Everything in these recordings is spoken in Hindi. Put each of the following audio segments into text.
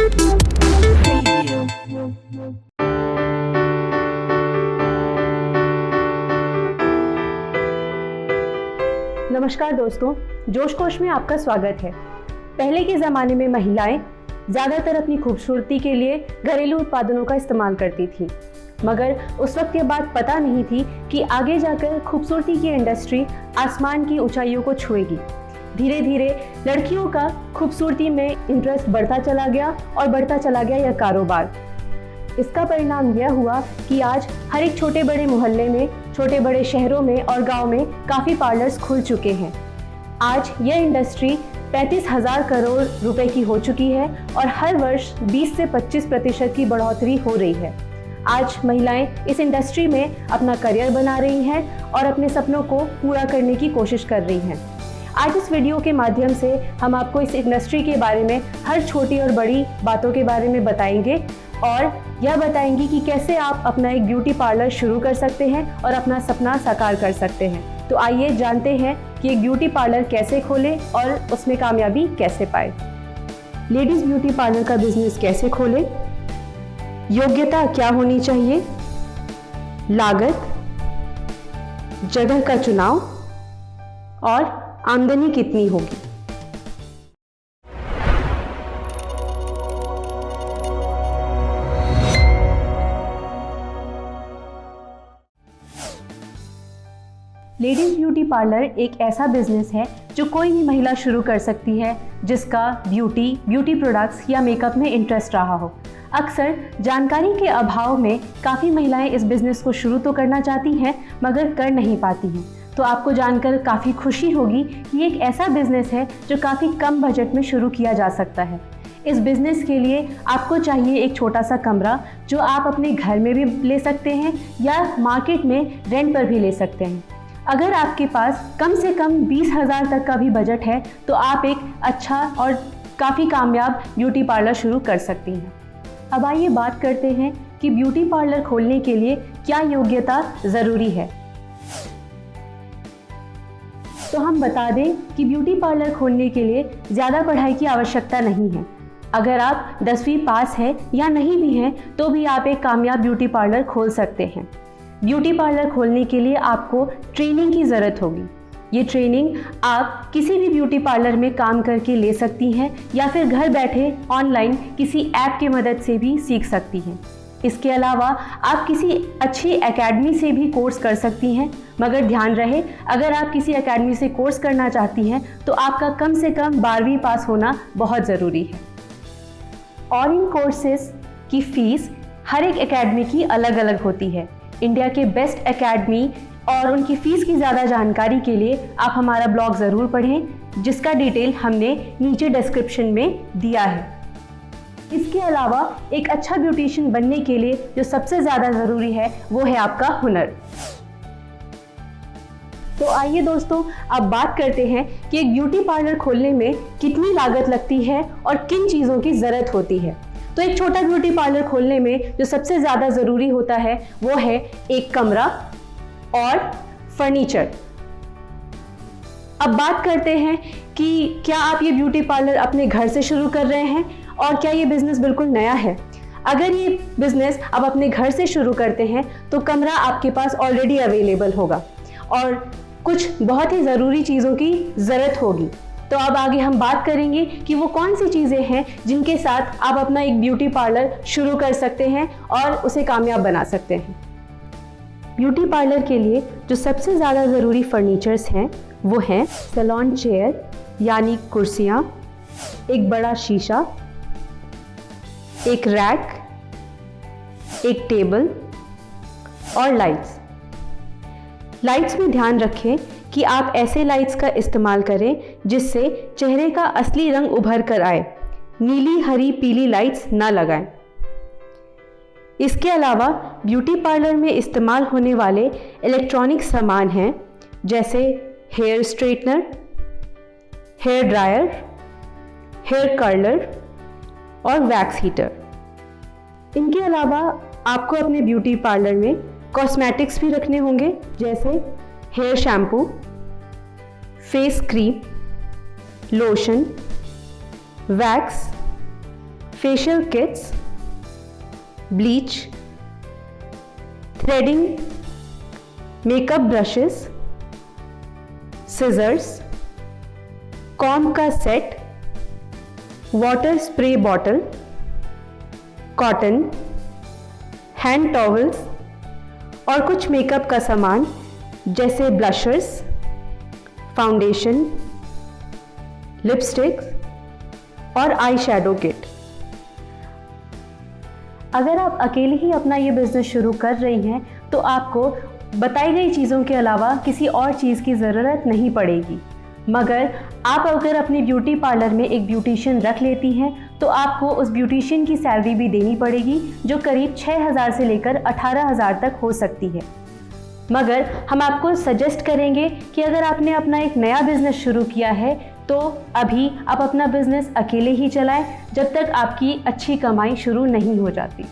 नमस्कार दोस्तों, जोश कोश में आपका स्वागत है। पहले के ज़माने में महिलाएं ज़्यादातर अपनी खूबसूरती के लिए घरेलू उत्पादनों का इस्तेमाल करती थी, मगर उस वक्त ये बात पता नहीं थी कि आगे जाकर खूबसूरती की इंडस्ट्री आसमान की ऊंचाइयों को छुएगी। धीरे धीरे लड़कियों का खूबसूरती में इंटरेस्ट बढ़ता चला गया और बढ़ता चला गया यह कारोबार। इसका परिणाम यह हुआ कि आज हर एक छोटे बड़े मोहल्ले में, छोटे बड़े शहरों में और गांव में काफ़ी पार्लर्स खुल चुके हैं। आज यह इंडस्ट्री 35,000 करोड़ रुपए की हो चुकी है और हर वर्ष 20 से 25% की बढ़ोतरी हो रही है। आज महिलाएं इस इंडस्ट्री में अपना करियर बना रही हैं और अपने सपनों को पूरा करने की कोशिश कर रही हैं। आज इस वीडियो के माध्यम से हम आपको इस इंडस्ट्री के बारे में हर छोटी और बड़ी बातों के बारे में बताएंगे और यह बताएंगे कि कैसे आप अपना एक ब्यूटी पार्लर शुरू कर सकते हैं और अपना सपना साकार कर सकते हैं। तो आइए जानते हैं कि एक ब्यूटी पार्लर कैसे खोलें और उसमें कामयाबी कैसे पाए। लेडीज ब्यूटी पार्लर का बिजनेस कैसे खोलें, योग्यता क्या होनी चाहिए, लागत, जगह का चुनाव और आमदनी कितनी होगी। लेडीज ब्यूटी पार्लर एक ऐसा बिजनेस है जो कोई भी महिला शुरू कर सकती है जिसका ब्यूटी प्रोडक्ट्स या मेकअप में इंटरेस्ट रहा हो। अक्सर जानकारी के अभाव में काफ़ी महिलाएं इस बिज़नेस को शुरू तो करना चाहती हैं मगर कर नहीं पाती हैं। तो आपको जानकर काफ़ी खुशी होगी कि एक ऐसा बिज़नेस है जो काफ़ी कम बजट में शुरू किया जा सकता है। इस बिज़नेस के लिए आपको चाहिए एक छोटा सा कमरा जो आप अपने घर में भी ले सकते हैं या मार्केट में रेंट पर भी ले सकते हैं। अगर आपके पास कम से कम 20,000 तक का भी बजट है तो आप एक अच्छा और काफ़ी कामयाब ब्यूटी पार्लर शुरू कर सकती हैं। अब आइए बात करते हैं कि ब्यूटी पार्लर खोलने के लिए क्या योग्यता ज़रूरी है। तो हम बता दें कि ब्यूटी पार्लर खोलने के लिए ज़्यादा पढ़ाई की आवश्यकता नहीं है। अगर आप 10वीं पास है या नहीं भी हैं तो भी आप एक कामयाब ब्यूटी पार्लर खोल सकते हैं। ब्यूटी पार्लर खोलने के लिए आपको ट्रेनिंग की ज़रूरत होगी। ये ट्रेनिंग आप किसी भी ब्यूटी पार्लर में काम करके ले सकती हैं या फिर घर बैठे ऑनलाइन किसी ऐप की मदद से भी सीख सकती हैं। इसके अलावा आप किसी अच्छी एकेडमी से भी कोर्स कर सकती हैं, मगर ध्यान रहे अगर आप किसी एकेडमी से कोर्स करना चाहती हैं तो आपका कम से कम 12वीं पास होना बहुत ज़रूरी है। और इन कोर्सेज की फ़ीस हर एक एकेडमी की अलग अलग होती है। इंडिया के बेस्ट एकेडमी और उनकी फ़ीस की ज़्यादा जानकारी के लिए आप हमारा ब्लॉग ज़रूर पढ़ें, जिसका डिटेल हमने नीचे डिस्क्रिप्शन में दिया है। इसके अलावा एक अच्छा ब्यूटिशियन बनने के लिए जो सबसे ज़्यादा ज़रूरी है वो है आपका हुनर। तो आइए दोस्तों, अब बात करते हैं कि एक ब्यूटी पार्लर खोलने में कितनी लागत लगती है और किन चीज़ों की ज़रूरत होती है। तो एक छोटा ब्यूटी पार्लर खोलने में जो सबसे ज़्यादा ज़रूरी होता है वो है एक कमरा और फर्नीचर। अब बात करते हैं कि क्या आप ये ब्यूटी पार्लर अपने घर से शुरू कर रहे हैं और क्या ये बिज़नेस बिल्कुल नया है। अगर ये बिज़नेस आप अपने घर से शुरू करते हैं तो कमरा आपके पास ऑलरेडी अवेलेबल होगा और कुछ बहुत ही ज़रूरी चीज़ों की ज़रूरत होगी। तो अब आगे हम बात करेंगे कि वो कौन सी चीज़ें हैं जिनके साथ आप अपना एक ब्यूटी पार्लर शुरू कर सकते हैं और उसे कामयाब बना सकते हैं। ब्यूटी पार्लर के लिए जो सबसे ज़्यादा ज़रूरी फर्नीचर्स हैं वो हैं सैलून चेयर यानी कुर्सियाँ, एक बड़ा शीशा, एक रैक, एक टेबल और लाइट्स। लाइट्स में ध्यान रखें कि आप ऐसे लाइट्स का इस्तेमाल करें जिससे चेहरे का असली रंग उभर कर आए। नीली, हरी, पीली लाइट्स ना लगाएं। इसके अलावा ब्यूटी पार्लर में इस्तेमाल होने वाले इलेक्ट्रॉनिक सामान हैं जैसे hair straightener, hair dryer, hair curler और वैक्स हीटर। इनके अलावा आपको अपने ब्यूटी पार्लर में कॉस्मेटिक्स भी रखने होंगे जैसे hair shampoo, face cream, lotion, wax facial kits, bleach, threading, makeup brushes, scissors, comb का set, water spray bottle, cotton, hand towels और कुछ मेकअप का सामान जैसे ब्लशर्स, फाउंडेशन, लिपस्टिक्स और आई शैडो किट। अगर आप अकेले ही अपना ये बिज़नेस शुरू कर रही हैं तो आपको बताई गई चीज़ों के अलावा किसी और चीज़ की ज़रूरत नहीं पड़ेगी। मगर आप अगर अपने ब्यूटी पार्लर में एक ब्यूटिशियन रख लेती हैं तो आपको उस ब्यूटिशियन की सैलरी भी देनी पड़ेगी, जो करीब 6,000 से लेकर 18,000 तक हो सकती है। मगर हम आपको सजेस्ट करेंगे कि अगर आपने अपना एक नया बिज़नेस शुरू किया है तो अभी आप अपना बिज़नेस अकेले ही चलाएं जब तक आपकी अच्छी कमाई शुरू नहीं हो जाती।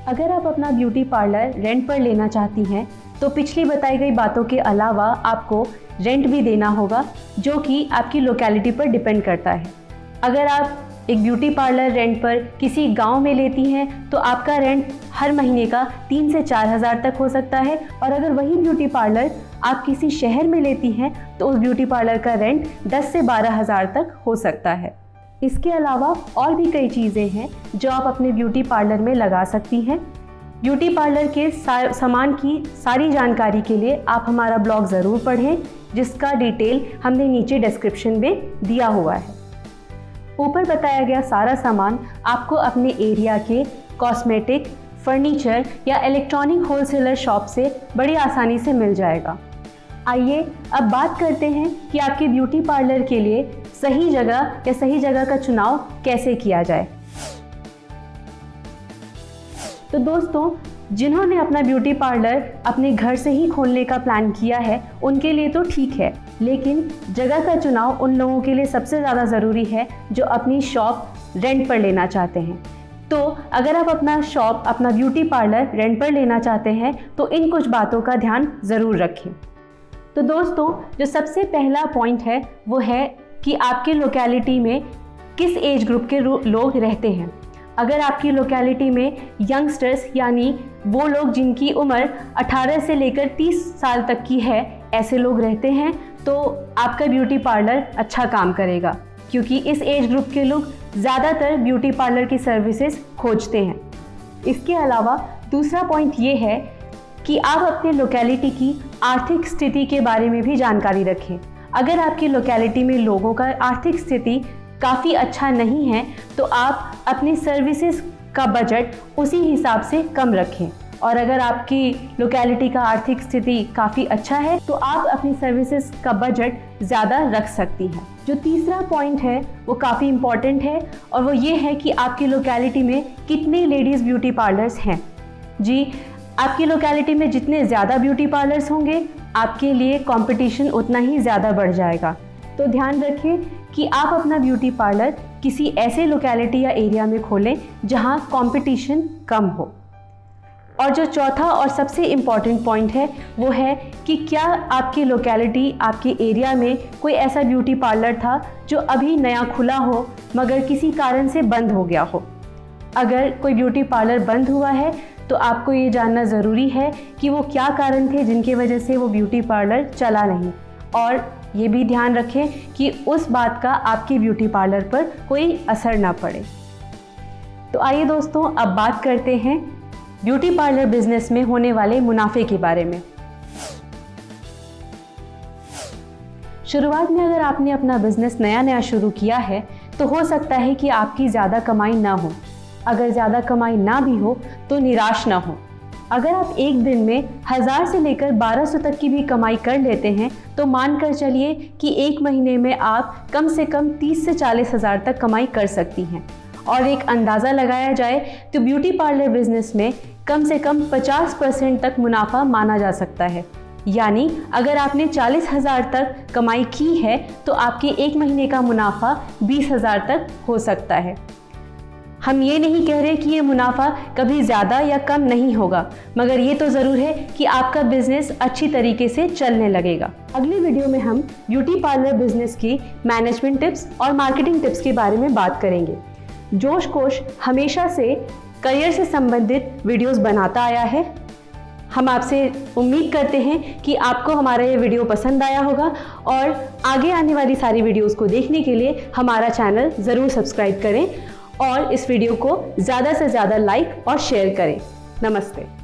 अगर आप अपना ब्यूटी पार्लर रेंट पर लेना चाहती हैं तो पिछली बताई गई बातों के अलावा आपको रेंट भी देना होगा, जो कि आपकी लोकेलिटी पर डिपेंड करता है। अगर आप एक ब्यूटी पार्लर रेंट पर किसी गांव में लेती हैं तो आपका रेंट हर महीने का 3 से 4,000 तक हो सकता है, और अगर वही ब्यूटी पार्लर आप किसी शहर में लेती हैं तो उस ब्यूटी पार्लर का रेंट 10 से 12,000 तक हो सकता है। इसके अलावा और भी कई चीज़ें हैं जो आप अपने ब्यूटी पार्लर में लगा सकती हैं। ब्यूटी पार्लर के सामान की सारी जानकारी के लिए आप हमारा ब्लॉग ज़रूर पढ़ें, जिसका डिटेल हमने नीचे डिस्क्रिप्शन में दिया हुआ है। ऊपर बताया गया सारा सामान आपको अपने एरिया के कॉस्मेटिक, फर्नीचर या इलेक्ट्रॉनिक होलसेलर शॉप से बड़ी आसानी से मिल जाएगा। आइए अब बात करते हैं कि आपके ब्यूटी पार्लर के लिए सही जगह का चुनाव कैसे किया जाए। तो दोस्तों, जिन्होंने अपना ब्यूटी पार्लर अपने घर से ही खोलने का प्लान किया है उनके लिए तो ठीक है, लेकिन जगह का चुनाव उन लोगों के लिए सबसे ज़्यादा ज़रूरी है जो अपनी शॉप रेंट पर लेना चाहते हैं। तो अगर आप अपना ब्यूटी पार्लर रेंट पर लेना चाहते हैं तो इन कुछ बातों का ध्यान ज़रूर रखें। तो दोस्तों, जो सबसे पहला पॉइंट है वो है कि आपके लोकेलिटी में किस एज ग्रुप के लोग रहते हैं। अगर आपकी लोकेलिटी में यंगस्टर्स यानी वो लोग जिनकी उम्र 18 से लेकर 30 साल तक की है, ऐसे लोग रहते हैं तो आपका ब्यूटी पार्लर अच्छा काम करेगा, क्योंकि इस एज ग्रुप के लोग ज़्यादातर ब्यूटी पार्लर की सर्विसेज खोजते हैं। इसके अलावा दूसरा पॉइंट ये है कि आप अपने लोकेलिटी की आर्थिक स्थिति के बारे में भी जानकारी रखें। अगर आपकी लोकेलिटी में लोगों का आर्थिक स्थिति काफ़ी अच्छा नहीं है तो आप अपनी सर्विसेज का बजट उसी हिसाब से कम रखें, और अगर आपकी लोकेलिटी का आर्थिक स्थिति काफ़ी अच्छा है तो आप अपनी सर्विसेज का बजट ज़्यादा रख सकती हैं। जो तीसरा पॉइंट है वो काफ़ी इम्पॉर्टेंट है, और वो ये है कि आपकी लोकेलिटी में कितने लेडीज़ ब्यूटी पार्लर्स हैं। जी, आपकी लोकेलिटी में जितने ज़्यादा ब्यूटी पार्लर्स होंगे आपके लिए कंपटीशन उतना ही ज़्यादा बढ़ जाएगा। तो ध्यान रखें कि आप अपना ब्यूटी पार्लर किसी ऐसे लोकेलिटी या एरिया में खोलें जहां कंपटीशन कम हो। और जो चौथा और सबसे इम्पॉर्टेंट पॉइंट है वो है कि क्या आपकी लोकेलिटी, आपके एरिया में कोई ऐसा ब्यूटी पार्लर था जो अभी नया खुला हो मगर किसी कारण से बंद हो गया हो। अगर कोई ब्यूटी पार्लर बंद हुआ है तो आपको ये जानना ज़रूरी है कि वो क्या कारण थे जिनकी वजह से वो ब्यूटी पार्लर चला नहीं, और ये भी ध्यान रखें कि उस बात का आपके ब्यूटी पार्लर पर कोई असर ना पड़े। तो आइए दोस्तों, अब बात करते हैं ब्यूटी पार्लर बिजनेस में होने वाले मुनाफे के बारे में। शुरुआत में अगर आपने अपना बिजनेस नया शुरू किया है तो हो सकता है कि आपकी ज़्यादा कमाई ना हो। अगर ज़्यादा कमाई ना भी हो तो निराश ना हो। अगर आप एक दिन में 1000 से लेकर 1200 तक की भी कमाई कर लेते हैं तो मानकर चलिए कि एक महीने में आप कम से कम 30 से 40 हज़ार तक कमाई कर सकती हैं। और एक अंदाज़ा लगाया जाए तो ब्यूटी पार्लर बिजनेस में कम से कम 50% तक मुनाफा माना जा सकता है। यानी अगर आपने 40,000 तक कमाई की है तो आपके एक महीने का मुनाफा 20,000 तक हो सकता है। हम ये नहीं कह रहे कि ये मुनाफा कभी ज़्यादा या कम नहीं होगा, मगर ये तो ज़रूर है कि आपका बिजनेस अच्छी तरीके से चलने लगेगा। अगले वीडियो में हम ब्यूटी पार्लर बिजनेस की मैनेजमेंट टिप्स और मार्केटिंग टिप्स के बारे में बात करेंगे। जोश कोश हमेशा से करियर से संबंधित वीडियोस बनाता आया है। हम आपसे उम्मीद करते हैं कि आपको हमारा ये वीडियो पसंद आया होगा और आगे आने वाली सारी वीडियोस को देखने के लिए हमारा चैनल ज़रूर सब्सक्राइब करें और इस वीडियो को ज़्यादा से ज़्यादा लाइक और शेयर करें। नमस्ते।